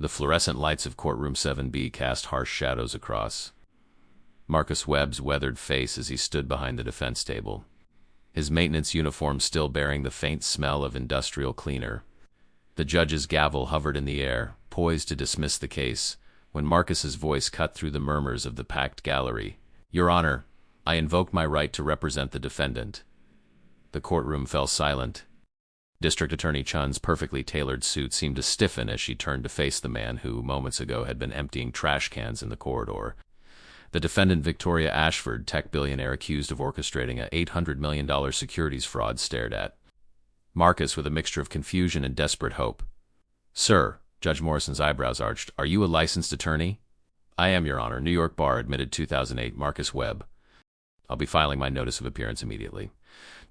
The fluorescent lights of Courtroom 7B cast harsh shadows across Marcus Webb's weathered face as he stood behind the defense table, his maintenance uniform still bearing the faint smell of industrial cleaner. The judge's gavel hovered in the air, poised to dismiss the case, when Marcus's voice cut through the murmurs of the packed gallery. "Your Honor, I invoke my right to represent the defendant." The courtroom fell silent. District Attorney Chun's perfectly tailored suit seemed to stiffen as she turned to face the man who, moments ago, had been emptying trash cans in the corridor. The defendant, Victoria Ashford, tech billionaire accused of orchestrating a $800 million securities fraud, stared at Marcus with a mixture of confusion and desperate hope. "Sir," Judge Morrison's eyebrows arched, "are you a licensed attorney?" "I am, Your Honor. New York Bar," admitted 2008 Marcus Webb. "I'll be filing my notice of appearance immediately."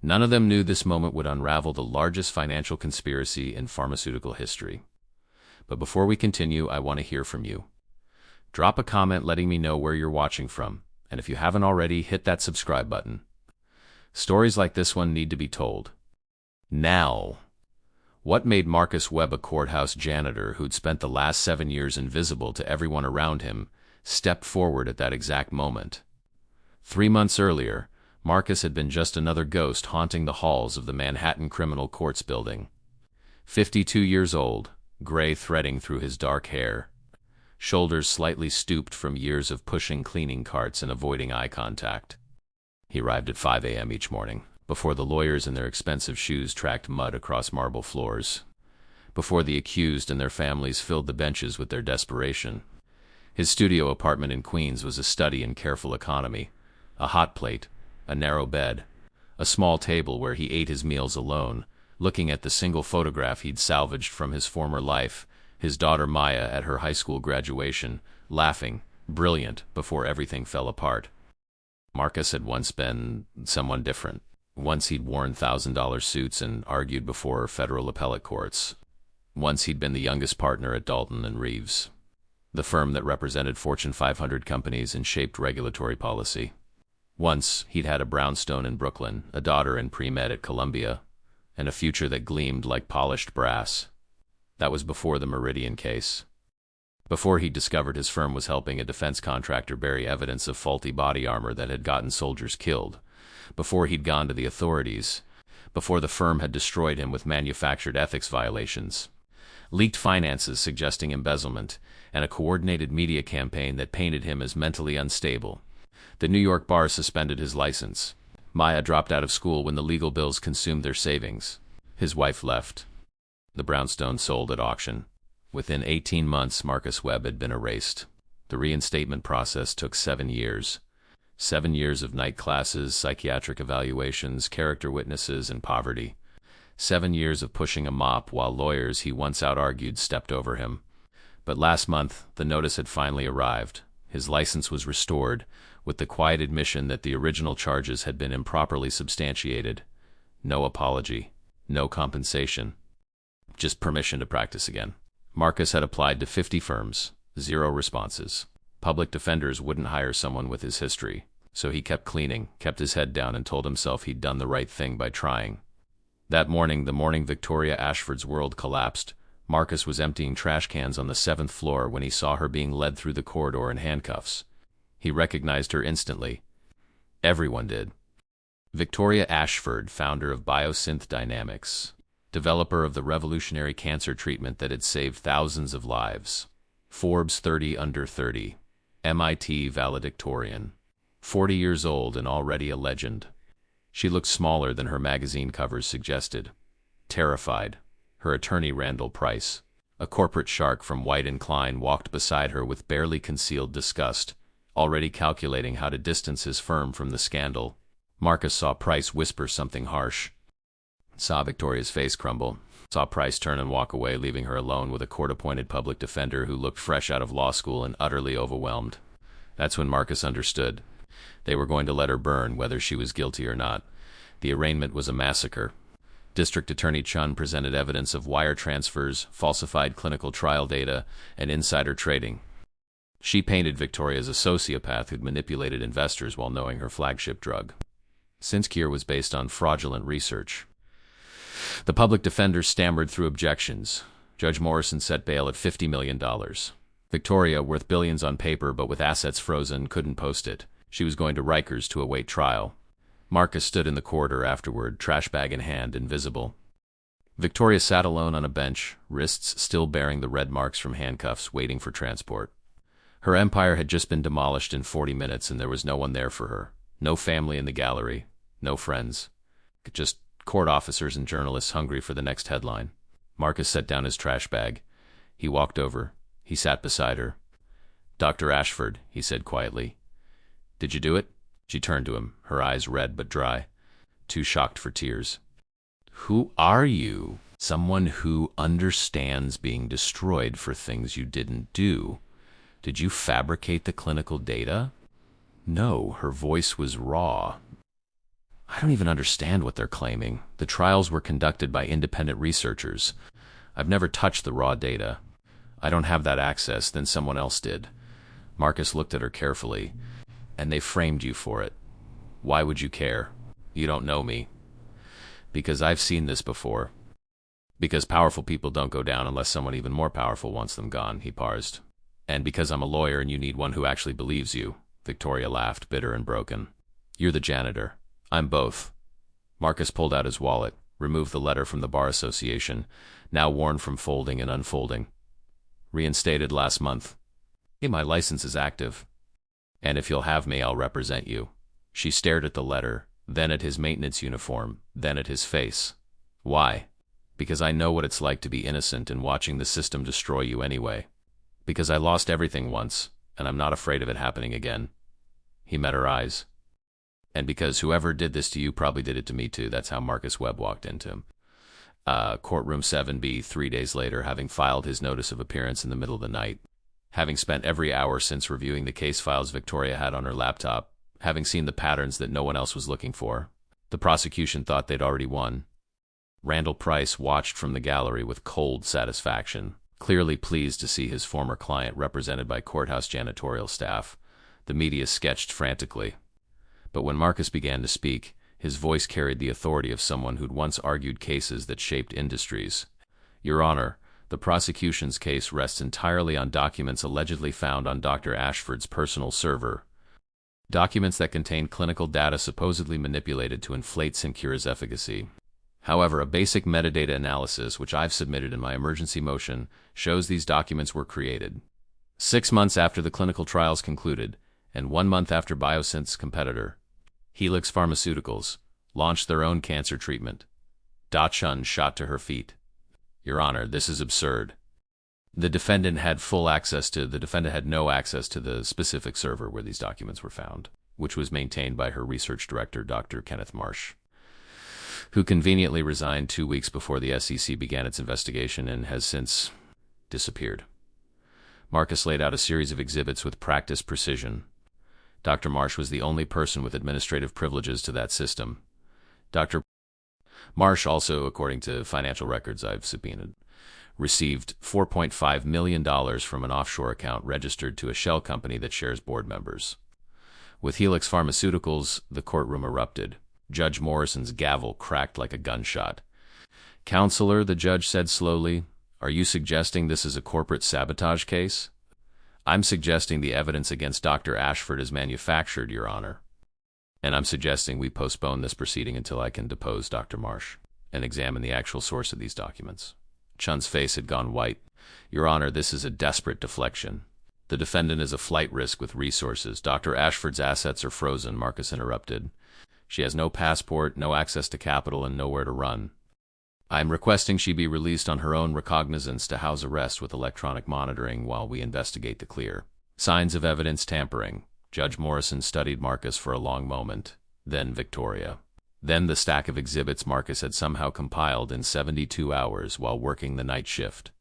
None of them knew this moment would unravel the largest financial conspiracy in pharmaceutical history. But before we continue, I want to hear from you. Drop a comment letting me know where you're watching from, and if you haven't already, hit that subscribe button. Stories like this one need to be told. Now, what made Marcus Webb, a courthouse janitor who'd spent the last 7 years invisible to everyone around him, step forward at that exact moment? 3 months earlier, Marcus had been just another ghost haunting the halls of the Manhattan Criminal Courts building. 52 years old, gray threading through his dark hair, shoulders slightly stooped from years of pushing cleaning carts and avoiding eye contact. He arrived at 5 a.m. each morning, before the lawyers in their expensive shoes tracked mud across marble floors, before the accused and their families filled the benches with their desperation. His studio apartment in Queens was a study in careful economy. A hot plate, a narrow bed, a small table where he ate his meals alone, looking at the single photograph he'd salvaged from his former life, his daughter Maya at her high school graduation, laughing, brilliant, before everything fell apart. Marcus had once been someone different. Once he'd worn $1,000 suits and argued before federal appellate courts. Once he'd been the youngest partner at Dalton and Reeves, the firm that represented Fortune 500 companies and shaped regulatory policy. Once he'd had a brownstone in Brooklyn, a daughter in pre-med at Columbia, and a future that gleamed like polished brass. That was before the Meridian case. Before he discovered his firm was helping a defense contractor bury evidence of faulty body armor that had gotten soldiers killed. Before he'd gone to the authorities. Before the firm had destroyed him with manufactured ethics violations, leaked finances suggesting embezzlement, and a coordinated media campaign that painted him as mentally unstable. The New York Bar suspended his license. Maya dropped out of school when the legal bills consumed their savings. His wife left. The brownstone sold at auction. Within 18 months, Marcus Webb had been erased. The reinstatement process took 7 years. 7 years of night classes, psychiatric evaluations, character witnesses, and poverty. 7 years of pushing a mop while lawyers he once out-argued stepped over him. But last month, the notice had finally arrived. His license was restored, with the quiet admission that the original charges had been improperly substantiated. No apology, no compensation, just permission to practice again. Marcus had applied to 50 firms, 0 responses. Public defenders wouldn't hire someone with his history, so he kept cleaning, kept his head down, and told himself he'd done the right thing by trying. That morning, the morning Victoria Ashford's world collapsed, Marcus was emptying trash cans on the 7th floor when he saw her being led through the corridor in handcuffs. He recognized her instantly. Everyone did. Victoria Ashford, founder of Biosynth Dynamics, developer of the revolutionary cancer treatment that had saved thousands of lives. Forbes 30 under 30. MIT valedictorian. 40 years old and already a legend. She looked smaller than her magazine covers suggested. Terrified. Her attorney, Randall Price, a corporate shark from White & Klein, walked beside her with barely concealed disgust, already calculating how to distance his firm from the scandal. Marcus saw Price whisper something harsh. Saw Victoria's face crumble. Saw Price turn and walk away, leaving her alone with a court-appointed public defender who looked fresh out of law school and utterly overwhelmed. That's when Marcus understood. They were going to let her burn, whether she was guilty or not. The arraignment was a massacre. District Attorney Chun presented evidence of wire transfers, falsified clinical trial data, and insider trading. She painted Victoria as a sociopath who'd manipulated investors while knowing her flagship drug. Sinskir was based on fraudulent research. The public defender stammered through objections. Judge Morrison set bail at $50 million. Victoria, worth billions on paper but with assets frozen, couldn't post it. She was going to Rikers to await trial. Marcus stood in the corridor afterward, trash bag in hand, invisible. Victoria sat alone on a bench, wrists still bearing the red marks from handcuffs, waiting for transport. Her empire had just been demolished in 40 minutes, and there was no one there for her. No family in the gallery, no friends. Just court officers and journalists hungry for the next headline. Marcus set down his trash bag. He walked over. He sat beside her. "Dr. Ashford," he said quietly. "Did you do it?" She turned to him, her eyes red but dry, too shocked for tears. "Who are you?" "Someone who understands being destroyed for things you didn't do. Did you fabricate the clinical data?" "No," her voice was raw. "I don't even understand what they're claiming. The trials were conducted by independent researchers. I've never touched the raw data. I don't have that access, then someone else did." Marcus looked at her carefully. "And they framed you for it. Why would you care? You don't know me." "Because I've seen this before. Because powerful people don't go down unless someone even more powerful wants them gone," he paused. "And because I'm a lawyer and you need one who actually believes you." Victoria laughed, bitter and broken. "You're the janitor. I'm both." Marcus pulled out his wallet, removed the letter from the Bar Association, now worn from folding and unfolding. "Reinstated last month. Hey, my license is active. And if you'll have me, I'll represent you." She stared at the letter, then at his maintenance uniform, then at his face. "Why?" "Because I know what it's like to be innocent and watching the system destroy you anyway. Because I lost everything once, and I'm not afraid of it happening again." He met her eyes. "And because whoever did this to you probably did it to me too." That's how Marcus Webb walked into him. Courtroom 7B, 3 days later, having filed his notice of appearance in the middle of the night. Having spent every hour since reviewing the case files Victoria had on her laptop, having seen the patterns that no one else was looking for, the prosecution thought they'd already won. Randall Price watched from the gallery with cold satisfaction, clearly pleased to see his former client represented by courthouse janitorial staff. The media sketched frantically. But when Marcus began to speak, his voice carried the authority of someone who'd once argued cases that shaped industries. "Your Honor, the prosecution's case rests entirely on documents allegedly found on Dr. Ashford's personal server. Documents that contain clinical data supposedly manipulated to inflate Syncura's efficacy. However, a basic metadata analysis, which I've submitted in my emergency motion, shows these documents were created 6 months after the clinical trials concluded, and 1 month after Biosynth's competitor, Helix Pharmaceuticals, launched their own cancer treatment." Da Chun shot to her feet. "Your Honor, this is absurd. The defendant had no access to the specific server where these documents were found, which was maintained by her research director, Dr. Kenneth Marsh, who conveniently resigned 2 weeks before the SEC began its investigation and has since disappeared." Marcus laid out a series of exhibits with practiced precision. Dr. Marsh was the only person with administrative privileges to that system. Dr. Marsh also, according to financial records I've subpoenaed, received $4.5 million from an offshore account registered to a shell company that shares board members. With Helix Pharmaceuticals, the courtroom erupted. Judge Morrison's gavel cracked like a gunshot. "Counselor," the judge said slowly, "are you suggesting this is a corporate sabotage case?" "I'm suggesting the evidence against Dr. Ashford is manufactured, Your Honor. And I'm suggesting we postpone this proceeding until I can depose Dr. Marsh and examine the actual source of these documents." Chun's face had gone white. "Your Honor, this is a desperate deflection. The defendant is a flight risk with resources. Dr. Ashford's assets are frozen," Marcus interrupted. "She has no passport, no access to capital, and nowhere to run. I'm requesting she be released on her own recognizance to house arrest with electronic monitoring while we investigate the clear. Signs of evidence tampering." Judge Morrison studied Marcus for a long moment, then Victoria. Then the stack of exhibits Marcus had somehow compiled in 72 hours while working the night shift.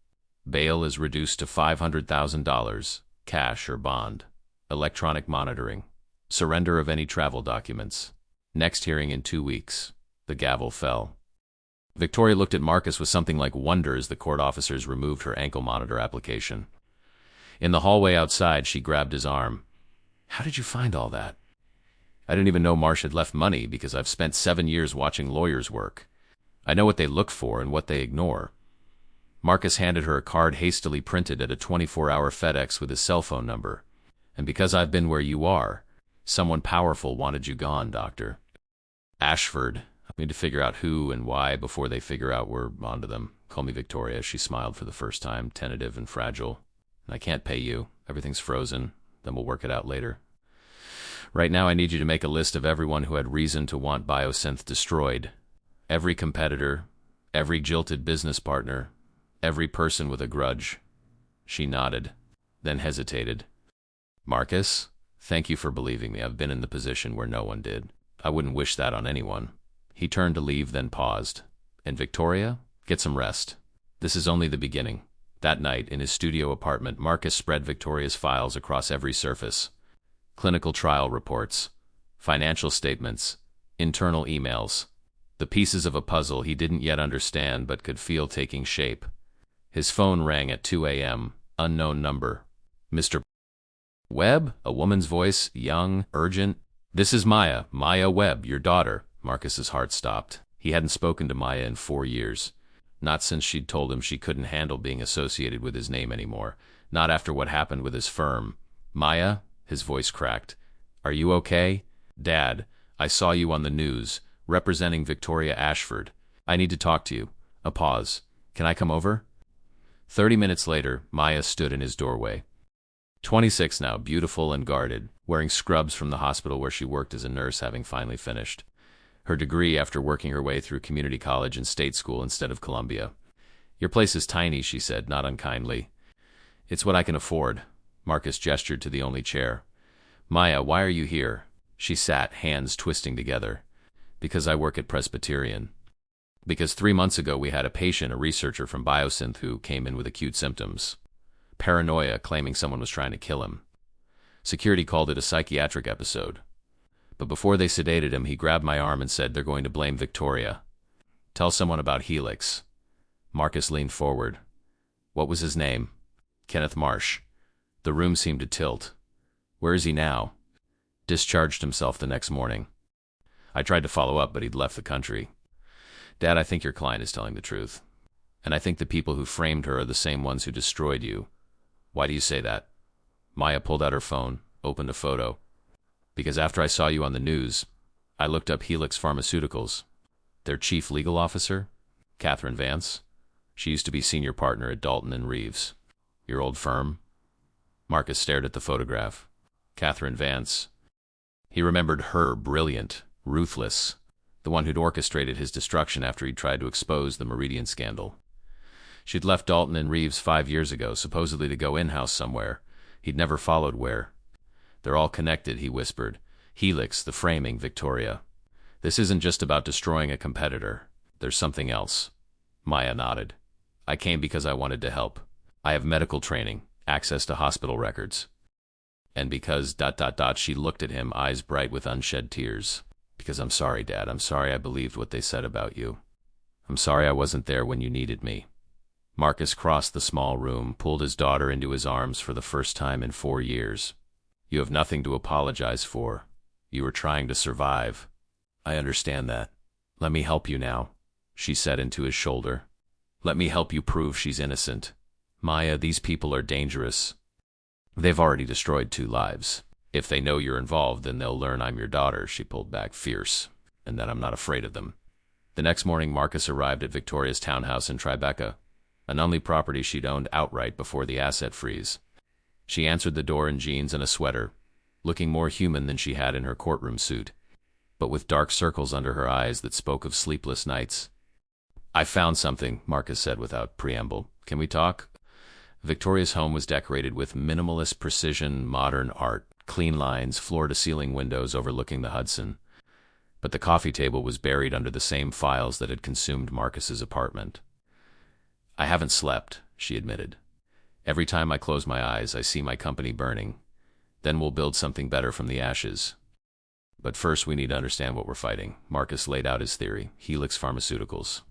Bail is reduced to $500,000, cash or bond. Electronic monitoring. Surrender of any travel documents. Next hearing in 2 weeks. The gavel fell. Victoria looked at Marcus with something like wonder as the court officers removed her ankle monitor application. In the hallway outside, she grabbed his arm. "How did you find all that?" "I didn't even know Marsh had left money because I've spent 7 years watching lawyers work. I know what they look for and what they ignore." Marcus handed her a card hastily printed at a 24-hour FedEx with his cell phone number. And because I've been where you are, someone powerful wanted you gone, Doctor. Ashford. I need to figure out who and why before they figure out we're onto them. Call me Victoria. She smiled for the first time, tentative and fragile. And I can't pay you. Everything's frozen. Then we'll work it out later. Right now I need you to make a list of everyone who had reason to want Biosynth destroyed. Every competitor, every jilted business partner, every person with a grudge. She nodded, then hesitated. Marcus, thank you for believing me. I've been in the position where no one did. I wouldn't wish that on anyone. He turned to leave, then paused. And Victoria? Get some rest. This is only the beginning. That night, in his studio apartment, Marcus spread Victoria's files across every surface. Clinical trial reports, financial statements, internal emails. The pieces of a puzzle he didn't yet understand but could feel taking shape. His phone rang at 2 a.m., unknown number. Mr. Webb? A woman's voice, young, urgent. This is Maya Webb, your daughter. Marcus's heart stopped. He hadn't spoken to Maya in 4 years. Not since she'd told him she couldn't handle being associated with his name anymore. Not after what happened with his firm. Maya? His voice cracked. Are you okay? Dad, I saw you on the news, representing Victoria Ashford. I need to talk to you. A pause. Can I come over? 30 minutes later, Maya stood in his doorway. 26 now, beautiful and guarded, wearing scrubs from the hospital where she worked as a nurse, having finally finished her degree after working her way through community college and state school instead of Columbia. Your place is tiny, she said, not unkindly. It's what I can afford. Marcus gestured to the only chair. Maya, why are you here? She sat, hands twisting together. Because I work at Presbyterian. Because 3 months ago we had a patient, a researcher from Biosynth, who came in with acute symptoms. Paranoia, claiming someone was trying to kill him. Security called it a psychiatric episode. But before they sedated him, he grabbed my arm and said they're going to blame Victoria. Tell someone about Helix. Marcus leaned forward. What was his name? Kenneth Marsh. The room seemed to tilt. Where is he now? Discharged himself the next morning. I tried to follow up, but he'd left the country. Dad, I think your client is telling the truth. And I think the people who framed her are the same ones who destroyed you. Why do you say that? Maya pulled out her phone, opened a photo. Because after I saw you on the news, I looked up Helix Pharmaceuticals. Their chief legal officer, Catherine Vance. She used to be senior partner at Dalton and Reeves. Your old firm? Marcus stared at the photograph. Catherine Vance. He remembered her, brilliant, ruthless, the one who'd orchestrated his destruction after he'd tried to expose the Meridian scandal. She'd left Dalton and Reeves 5 years ago, supposedly to go in-house somewhere. He'd never followed where. They're all connected, he whispered. Helix, the framing, Victoria. This isn't just about destroying a competitor. There's something else. Maya nodded. I came because I wanted to help. I have medical training, access to hospital records. And because ... she looked at him, eyes bright with unshed tears. Because I'm sorry, Dad. I'm sorry I believed what they said about you. I'm sorry I wasn't there when you needed me. Marcus crossed the small room, pulled his daughter into his arms for the first time in 4 years. You have nothing to apologize for. You were trying to survive. I understand that. Let me help you now, she said into his shoulder. Let me help you prove she's innocent. Maya, these people are dangerous. They've already destroyed 2 lives. If they know you're involved, then they'll learn I'm your daughter, she pulled back, fierce, and that I'm not afraid of them. The next morning, Marcus arrived at Victoria's townhouse in Tribeca, an only property she'd owned outright before the asset freeze. She answered the door in jeans and a sweater, looking more human than she had in her courtroom suit, but with dark circles under her eyes that spoke of sleepless nights. I found something, Marcus said without preamble. Can we talk? Victoria's home was decorated with minimalist precision, modern art, clean lines, floor-to-ceiling windows overlooking the Hudson. But the coffee table was buried under the same files that had consumed Marcus's apartment. I haven't slept, she admitted. Every time I close my eyes, I see my company burning. Then we'll build something better from the ashes. But first we need to understand what we're fighting. Marcus laid out his theory. Helix Pharmaceuticals.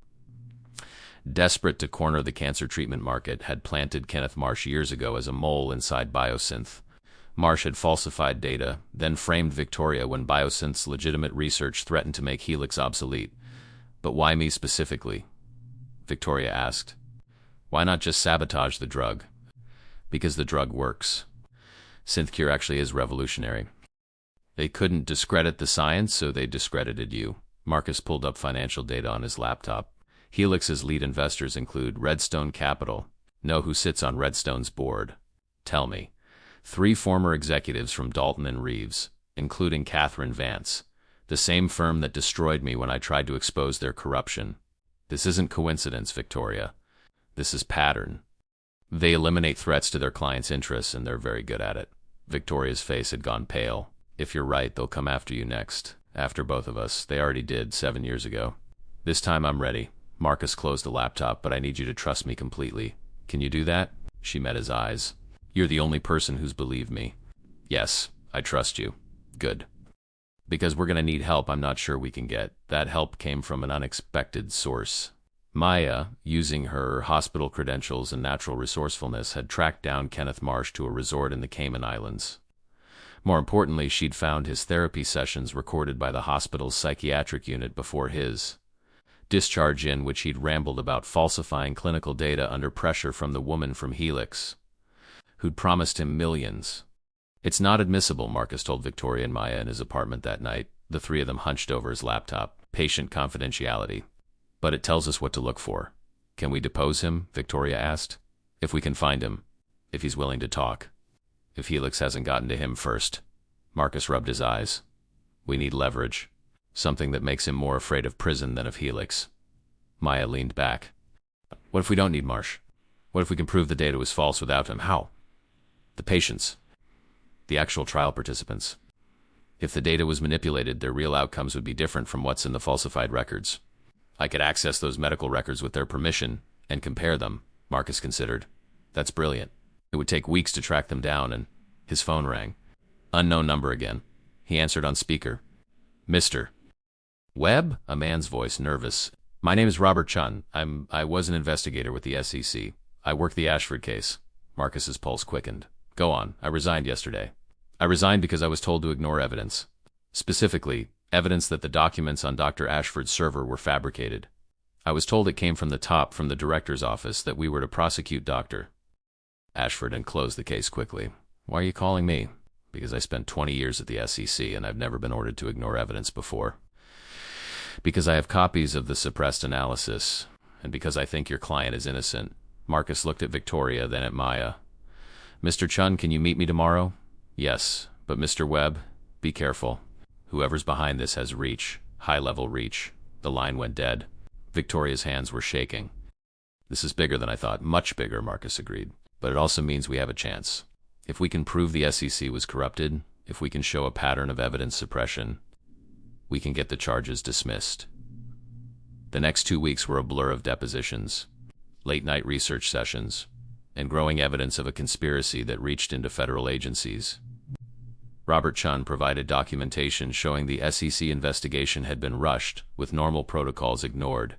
Desperate to corner the cancer treatment market, had planted Kenneth Marsh years ago as a mole inside Biosynth. Marsh had falsified data, then framed Victoria when Biosynth's legitimate research threatened to make Helix obsolete. But why me specifically? Victoria asked. Why not just sabotage the drug? Because the drug works. SynthCure actually is revolutionary. They couldn't discredit the science, so they discredited you. Marcus pulled up financial data on his laptop. Helix's lead investors include Redstone Capital. Know who sits on Redstone's board? Tell me. 3 former executives from Dalton and Reeves, including Catherine Vance, the same firm that destroyed me when I tried to expose their corruption. This isn't coincidence, Victoria. This is pattern. They eliminate threats to their clients' interests, and they're very good at it. Victoria's face had gone pale. If you're right, they'll come after you next. After both of us. They already did 7 years ago. This time I'm ready. Marcus closed the laptop, but I need you to trust me completely. Can you do that? She met his eyes. You're the only person who's believed me. Yes, I trust you. Good. Because we're gonna need help I'm not sure we can get. That help came from an unexpected source. Maya, using her hospital credentials and natural resourcefulness, had tracked down Kenneth Marsh to a resort in the Cayman Islands. More importantly, she'd found his therapy sessions recorded by the hospital's psychiatric unit before his discharge, in which he'd rambled about falsifying clinical data under pressure from the woman from Helix, who'd promised him millions. It's not admissible, Marcus told Victoria and Maya in his apartment that night, the 3 of them hunched over his laptop. Patient confidentiality. But it tells us what to look for. Can we depose him? Victoria asked. If we can find him. If he's willing to talk. If Helix hasn't gotten to him first. Marcus rubbed his eyes. We need leverage. Something that makes him more afraid of prison than of Helix. Maya leaned back. What if we don't need Marsh? What if we can prove the data was false without him? How? The patients. The actual trial participants. If the data was manipulated, their real outcomes would be different from what's in the falsified records. I could access those medical records with their permission and compare them, Marcus considered. That's brilliant. It would take weeks to track them down, and his phone rang. Unknown number again. He answered on speaker. Mr. Webb? A man's voice, nervous. My name is Robert Chun. I was an investigator with the SEC. I work the Ashford case. Marcus's pulse quickened. Go on. I resigned yesterday. I resigned because I was told to ignore evidence. Specifically, evidence that the documents on Dr. Ashford's server were fabricated. I was told it came from the top, from the director's office, that we were to prosecute Dr. Ashford and close the case quickly. Why are you calling me? Because I spent 20 years at the SEC and I've never been ordered to ignore evidence before. Because I have copies of the suppressed analysis, and because I think your client is innocent. Marcus looked at Victoria, then at Maya. Mr. Chun, can you meet me tomorrow? Yes, but Mr. Webb, be careful. Whoever's behind this has reach, high-level reach. The line went dead. Victoria's hands were shaking. This is bigger than I thought, much bigger, Marcus agreed. But it also means we have a chance. If we can prove the SEC was corrupted, if we can show a pattern of evidence suppression, we can get the charges dismissed. The next 2 weeks were a blur of depositions, late-night research sessions, and growing evidence of a conspiracy that reached into federal agencies. Robert Chun provided documentation showing the SEC investigation had been rushed, with normal protocols ignored.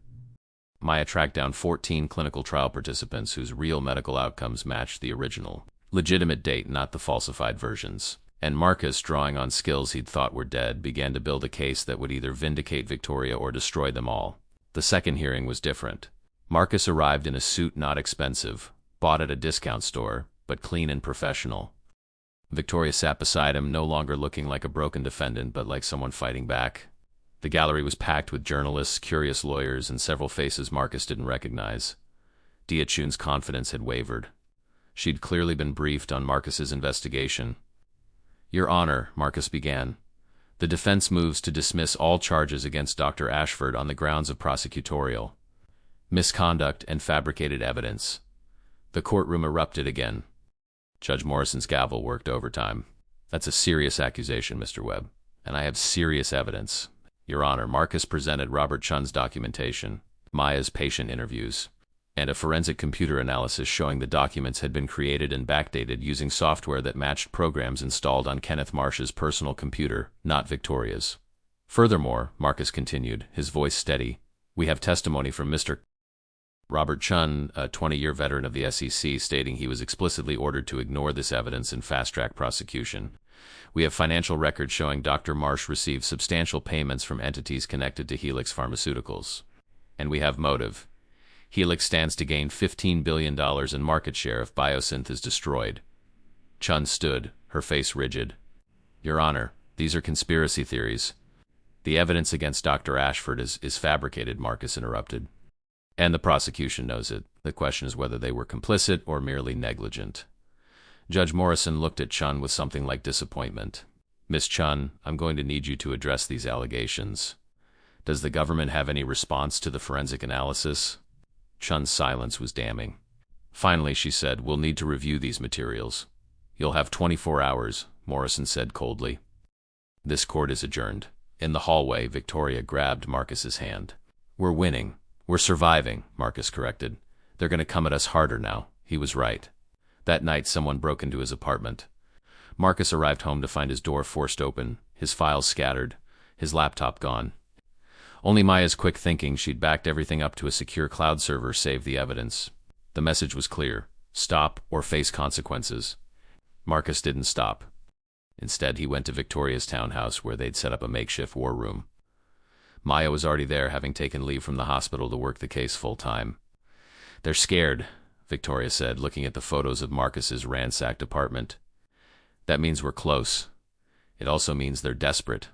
Maya tracked down 14 clinical trial participants whose real medical outcomes matched the original, legitimate date, not the falsified versions. And Marcus, drawing on skills he'd thought were dead, began to build a case that would either vindicate Victoria or destroy them all. The second hearing was different. Marcus arrived in a suit not expensive, bought at a discount store, but clean and professional. Victoria sat beside him, no longer looking like a broken defendant, but like someone fighting back. The gallery was packed with journalists, curious lawyers, and several faces Marcus didn't recognize. Dia Chun's confidence had wavered. She'd clearly been briefed on Marcus's investigation. Your Honor, Marcus began. The defense moves to dismiss all charges against Dr. Ashford on the grounds of prosecutorial misconduct and fabricated evidence. The courtroom erupted again. Judge Morrison's gavel worked overtime. That's a serious accusation, Mr. Webb, and I have serious evidence. Your Honor, Marcus presented Robert Chun's documentation, Maya's patient interviews, and a forensic computer analysis showing the documents had been created and backdated using software that matched programs installed on Kenneth Marsh's personal computer, not Victoria's. Furthermore, Marcus continued, his voice steady, we have testimony from Mr. Robert Chun, a 20-year veteran of the SEC, stating he was explicitly ordered to ignore this evidence in fast-track prosecution. We have financial records showing Dr. Marsh received substantial payments from entities connected to Helix Pharmaceuticals. And we have motive. Helix stands to gain $15 billion in market share if Biosynth is destroyed. Chun stood, her face rigid. Your Honor, these are conspiracy theories. The evidence against Dr. Ashford is fabricated, Marcus interrupted. And the prosecution knows it. The question is whether they were complicit or merely negligent. Judge Morrison looked at Chun with something like disappointment. Miss Chun, I'm going to need you to address these allegations. Does the government have any response to the forensic analysis? Chun's silence was damning. Finally, she said, we'll need to review these materials. You'll have 24 hours, Morrison said coldly. This court is adjourned. In the hallway, Victoria grabbed Marcus's hand. We're winning. We're surviving, Marcus corrected. They're going to come at us harder now. He was right. That night, someone broke into his apartment. Marcus arrived home to find his door forced open, his files scattered, his laptop gone. Only Maya's quick thinking, she'd backed everything up to a secure cloud server, saved the evidence. The message was clear. Stop or face consequences. Marcus didn't stop. Instead, he went to Victoria's townhouse where they'd set up a makeshift war room. Maya was already there, having taken leave from the hospital to work the case full-time. They're scared, Victoria said, looking at the photos of Marcus's ransacked apartment. That means we're close. It also means they're desperate.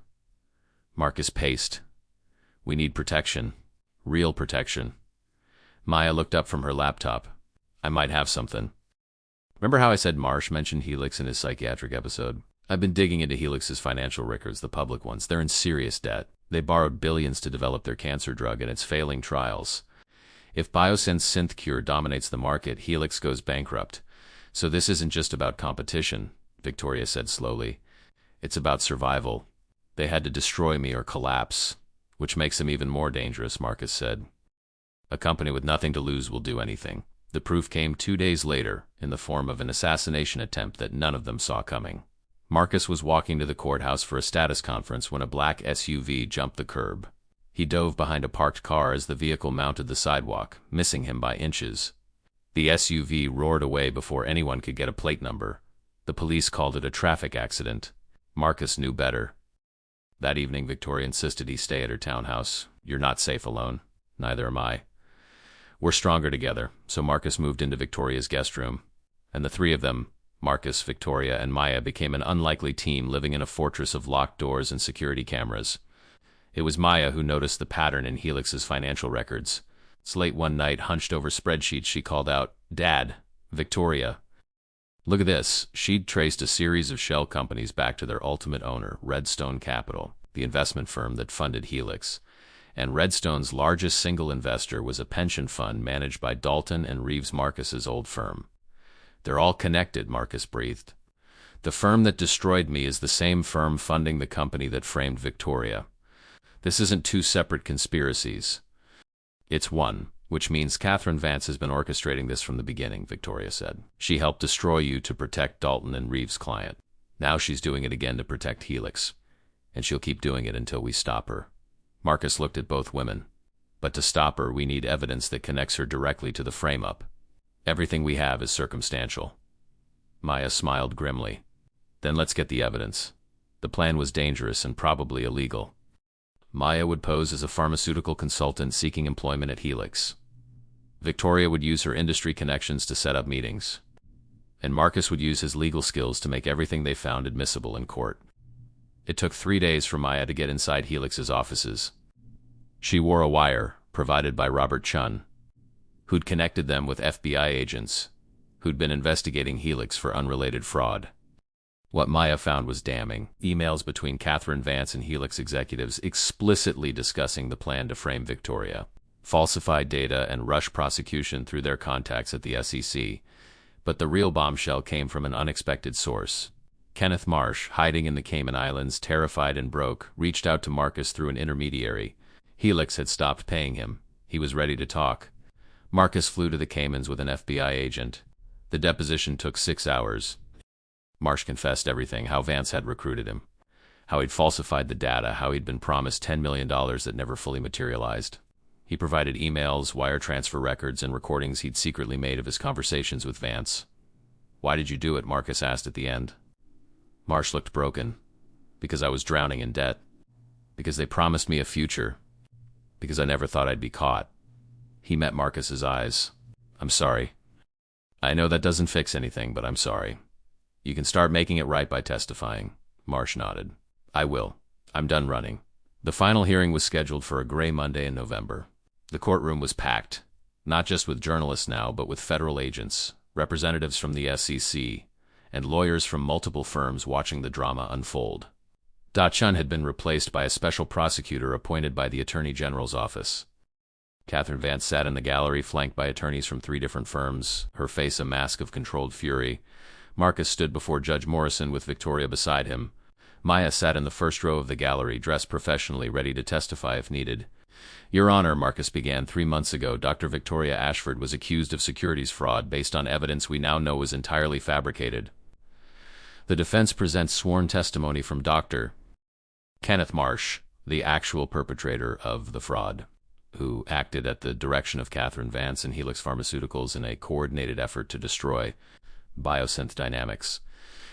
Marcus paced. We need protection. Real protection. Maya looked up from her laptop. I might have something. Remember how I said Marsh mentioned Helix in his psychiatric episode? I've been digging into Helix's financial records, the public ones. They're in serious debt. They borrowed billions to develop their cancer drug, and it's failing trials. If Biosynth's synth cure dominates the market, Helix goes bankrupt. So this isn't just about competition, Victoria said slowly. It's about survival. They had to destroy me or collapse, which makes them even more dangerous, Marcus said. A company with nothing to lose will do anything. The proof came 2 days later, in the form of an assassination attempt that none of them saw coming. Marcus was walking to the courthouse for a status conference when a black SUV jumped the curb. He dove behind a parked car as the vehicle mounted the sidewalk, missing him by inches. The SUV roared away before anyone could get a plate number. The police called it a traffic accident. Marcus knew better. That evening, Victoria insisted he stay at her townhouse. You're not safe alone. Neither am I. We're stronger together, so Marcus moved into Victoria's guest room. And the three of them, Marcus, Victoria, and Maya, became an unlikely team living in a fortress of locked doors and security cameras. It was Maya who noticed the pattern in Helix's financial records. It's late one night, hunched over spreadsheets, she called out, Dad, Victoria. Look at this. She'd traced a series of shell companies back to their ultimate owner, Redstone Capital, the investment firm that funded Helix. And Redstone's largest single investor was a pension fund managed by Dalton and Reeves Marcus's old firm. They're all connected, Marcus breathed. The firm that destroyed me is the same firm funding the company that framed Victoria. This isn't two separate conspiracies. It's one, which means Catherine Vance has been orchestrating this from the beginning, Victoria said. She helped destroy you to protect Dalton and Reeves' client. Now she's doing it again to protect Helix. And she'll keep doing it until we stop her. Marcus looked at both women. But to stop her, we need evidence that connects her directly to the frame-up. Everything we have is circumstantial. Maya smiled grimly. Then let's get the evidence. The plan was dangerous and probably illegal. Maya would pose as a pharmaceutical consultant seeking employment at Helix. Victoria would use her industry connections to set up meetings. And Marcus would use his legal skills to make everything they found admissible in court. It took 3 days for Maya to get inside Helix's offices. She wore a wire, provided by Robert Chun, who'd connected them with FBI agents, who'd been investigating Helix for unrelated fraud. What Maya found was damning. Emails between Catherine Vance and Helix executives explicitly discussing the plan to frame Victoria. Falsified data and rush prosecution through their contacts at the SEC. But the real bombshell came from an unexpected source. Kenneth Marsh, hiding in the Cayman Islands, terrified and broke, reached out to Marcus through an intermediary. Helix had stopped paying him. He was ready to talk. Marcus flew to the Caymans with an FBI agent. The deposition took 6 hours. Marsh confessed everything, how Vance had recruited him, how he'd falsified the data, how he'd been promised $10 million that never fully materialized. He provided emails, wire transfer records, and recordings he'd secretly made of his conversations with Vance. Why did you do it? Marcus asked at the end. Marsh looked broken. Because I was drowning in debt. Because they promised me a future. Because I never thought I'd be caught. He met Marcus's eyes. I'm sorry. I know that doesn't fix anything, but I'm sorry. You can start making it right by testifying. Marsh nodded. I will. I'm done running. The final hearing was scheduled for a gray Monday in November. The courtroom was packed, not just with journalists now, but with federal agents, representatives from the SEC, and lawyers from multiple firms watching the drama unfold. Da Chun had been replaced by a special prosecutor appointed by the Attorney General's office. Catherine Vance sat in the gallery, flanked by attorneys from 3 different firms, her face a mask of controlled fury. Marcus stood before Judge Morrison with Victoria beside him. Maya sat in the first row of the gallery, dressed professionally, ready to testify if needed. Your Honor, Marcus began, 3 months ago, Dr. Victoria Ashford was accused of securities fraud based on evidence we now know was entirely fabricated. The defense presents sworn testimony from Dr. Kenneth Marsh, the actual perpetrator of the fraud, who acted at the direction of Catherine Vance and Helix Pharmaceuticals in a coordinated effort to destroy Biosynth Dynamics.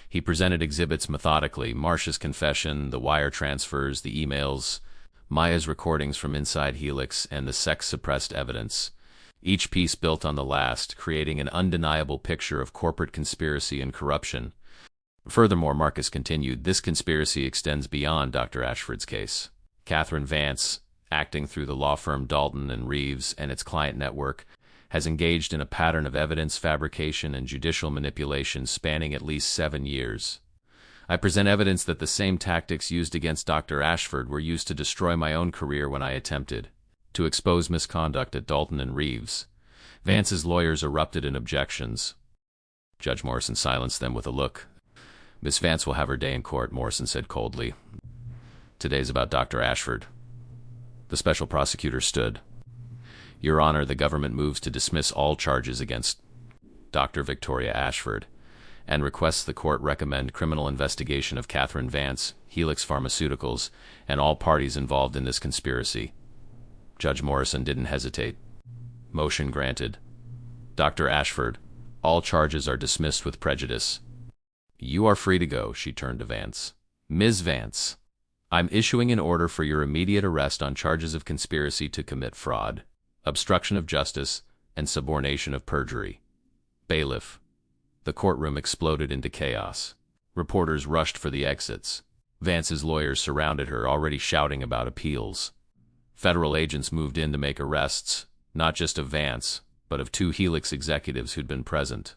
He presented exhibits methodically: Marsh's confession, the wire transfers, the emails, Maya's recordings from inside Helix, and the sex-suppressed evidence. Each piece built on the last, creating an undeniable picture of corporate conspiracy and corruption. Furthermore, Marcus continued, this conspiracy extends beyond Dr. Ashford's case. Catherine Vance, acting through the law firm Dalton and Reeves and its client network, has engaged in a pattern of evidence fabrication and judicial manipulation spanning at least 7 years. I present evidence that the same tactics used against Dr. Ashford were used to destroy my own career when I attempted to expose misconduct at Dalton and Reeves. Vance's lawyers erupted in objections. Judge Morrison silenced them with a look. Miss Vance will have her day in court, Morrison said coldly. Today's about Dr. Ashford. The special prosecutor stood. Your Honor, the government moves to dismiss all charges against Dr. Victoria Ashford and requests the court recommend criminal investigation of Catherine Vance, Helix Pharmaceuticals, and all parties involved in this conspiracy. Judge Morrison didn't hesitate. Motion granted. Dr. Ashford, all charges are dismissed with prejudice. You are free to go, she turned to Vance. Ms. Vance, I'm issuing an order for your immediate arrest on charges of conspiracy to commit fraud, obstruction of justice, and subornation of perjury. Bailiff. The courtroom exploded into chaos. Reporters rushed for the exits. Vance's lawyers surrounded her, already shouting about appeals. Federal agents moved in to make arrests, not just of Vance, but of 2 Helix executives who'd been present.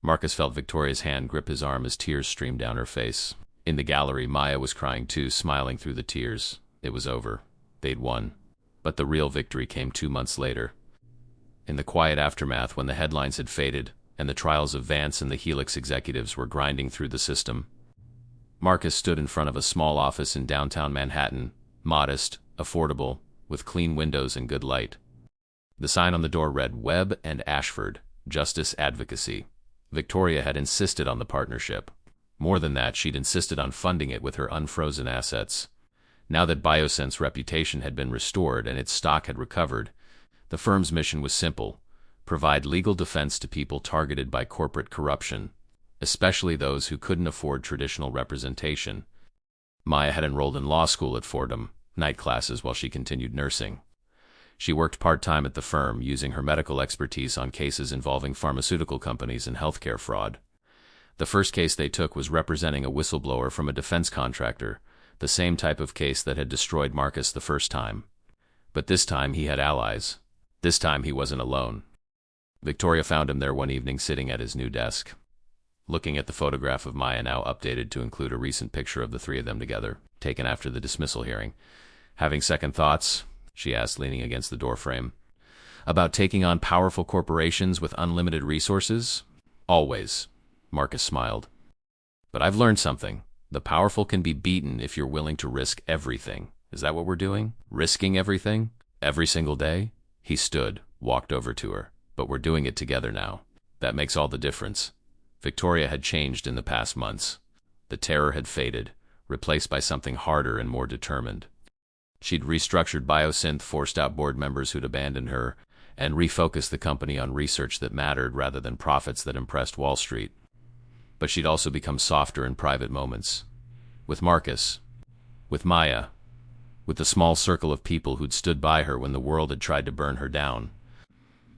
Marcus felt Victoria's hand grip his arm as tears streamed down her face. In the gallery, Maya was crying too, smiling through the tears. It was over. They'd won. But the real victory came 2 months later. In the quiet aftermath, when the headlines had faded and the trials of Vance and the Helix executives were grinding through the system, Marcus stood in front of a small office in downtown Manhattan, modest, affordable, with clean windows and good light. The sign on the door read, Webb and Ashford, Justice Advocacy. Victoria had insisted on the partnership. More than that, she'd insisted on funding it with her unfrozen assets. Now that Biosynth's reputation had been restored and its stock had recovered, the firm's mission was simple: provide legal defense to people targeted by corporate corruption, especially those who couldn't afford traditional representation. Maya had enrolled in law school at Fordham, night classes while she continued nursing. She worked part-time at the firm, using her medical expertise on cases involving pharmaceutical companies and healthcare fraud. The first case they took was representing a whistleblower from a defense contractor, the same type of case that had destroyed Marcus the first time. But this time he had allies. This time he wasn't alone. Victoria found him there one evening, sitting at his new desk, looking at the photograph of Maya, now updated to include a recent picture of the 3 of them together, taken after the dismissal hearing. Having second thoughts? She asked, leaning against the doorframe. About taking on powerful corporations with unlimited resources? Always. Marcus smiled. But I've learned something. The powerful can be beaten if you're willing to risk everything. Is that what we're doing? Risking everything? Every single day? He stood, walked over to her. But we're doing it together now. That makes all the difference. Victoria had changed in the past months. The terror had faded, replaced by something harder and more determined. She'd restructured Biosynth, forced out board members who'd abandoned her, and refocused the company on research that mattered rather than profits that impressed Wall Street. But she'd also become softer in private moments. With Marcus. With Maya. With the small circle of people who'd stood by her when the world had tried to burn her down.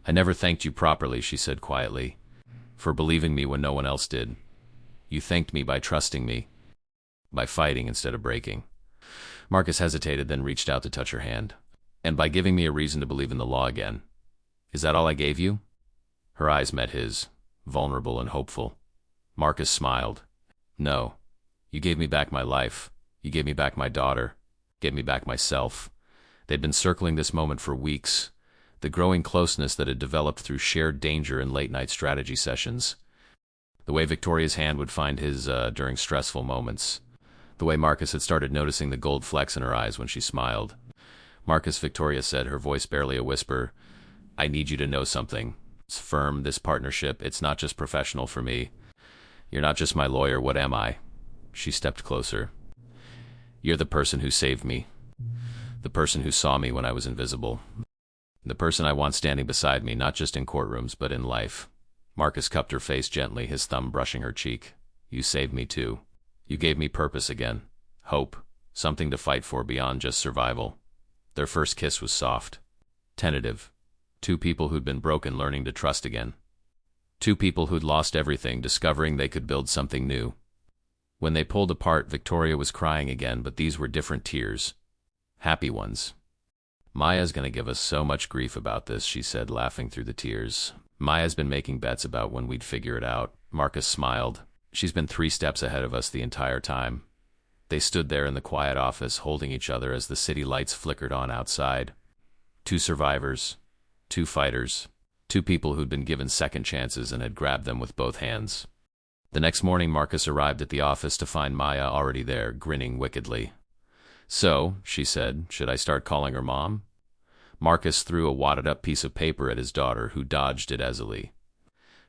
I never thanked you properly, she said quietly, for believing me when no one else did. You thanked me by trusting me, by fighting instead of breaking. Marcus hesitated, then reached out to touch her hand. And by giving me a reason to believe in the law again. Is that all I gave you? Her eyes met his, vulnerable and hopeful. Marcus smiled. No. You gave me back my life. You gave me back my daughter. Gave me back myself. They'd been circling this moment for weeks. The growing closeness that had developed through shared danger and late-night strategy sessions. The way Victoria's hand would find his during stressful moments. The way Marcus had started noticing the gold flecks in her eyes when she smiled. Marcus, Victoria said, her voice barely a whisper, I need you to know something. It's firm, this partnership. It's not just professional for me. You're not just my lawyer. What am I? She stepped closer. You're the person who saved me. The person who saw me when I was invisible. The person I want standing beside me, not just in courtrooms, but in life. Marcus cupped her face gently, his thumb brushing her cheek. You saved me too. You gave me purpose again. Hope. Something to fight for beyond just survival. Their first kiss was soft. Tentative. Two people who'd been broken learning to trust again. Two people who'd lost everything, discovering they could build something new. When they pulled apart, Victoria was crying again, but these were different tears. Happy ones. Maya's gonna give us so much grief about this, she said, laughing through the tears. Maya's been making bets about when we'd figure it out. Marcus smiled. She's been 3 steps ahead of us the entire time. They stood there in the quiet office, holding each other as the city lights flickered on outside. 2 survivors. 2 fighters. 2 people who'd been given second chances and had grabbed them with both hands. The next morning, Marcus arrived at the office to find Maya already there, grinning wickedly. So, she said, should I start calling her mom? Marcus threw a wadded-up piece of paper at his daughter, who dodged it easily.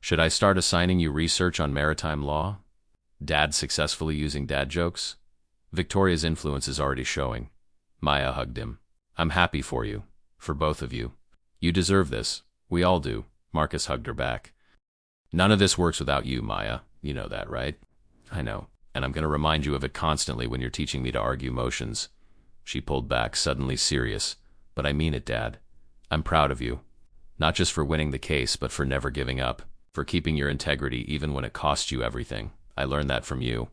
Should I start assigning you research on maritime law? Dad successfully using dad jokes? Victoria's influence is already showing. Maya hugged him. I'm happy for you. For both of you. You deserve this. We all do. Marcus hugged her back. None of this works without you, Maya. You know that, right? I know. And I'm going to remind you of it constantly when you're teaching me to argue motions. She pulled back, suddenly serious. But I mean it, Dad. I'm proud of you. Not just for winning the case, but for never giving up. For keeping your integrity even when it cost you everything. I learned that from you.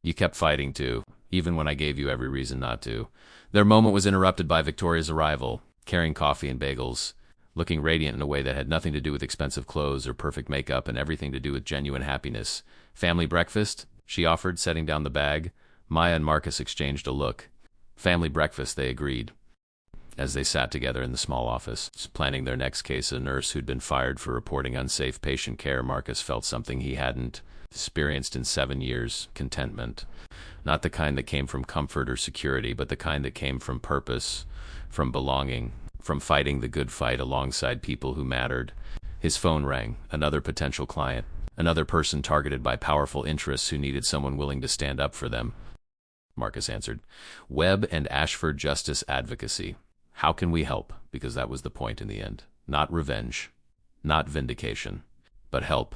You kept fighting too, even when I gave you every reason not to. Their moment was interrupted by Victoria's arrival, carrying coffee and bagels, looking radiant in a way that had nothing to do with expensive clothes or perfect makeup and everything to do with genuine happiness. Family breakfast? She offered, setting down the bag. Maya and Marcus exchanged a look. Family breakfast, they agreed. As they sat together in the small office, planning their next case, a nurse who'd been fired for reporting unsafe patient care, Marcus felt something he hadn't experienced in 7 years, contentment. Not the kind that came from comfort or security, but the kind that came from purpose, from belonging, from fighting the good fight alongside people who mattered. His phone rang, another potential client, another person targeted by powerful interests who needed someone willing to stand up for them. Marcus answered. Webb and Ashford Justice Advocacy. How can we help? Because that was the point in the end. Not revenge, not vindication, but help,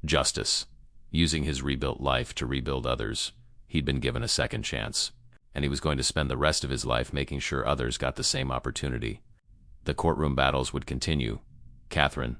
justice. Using his rebuilt life to rebuild others. He'd been given a second chance, and he was going to spend the rest of his life making sure others got the same opportunity. The courtroom battles would continue. Catherine,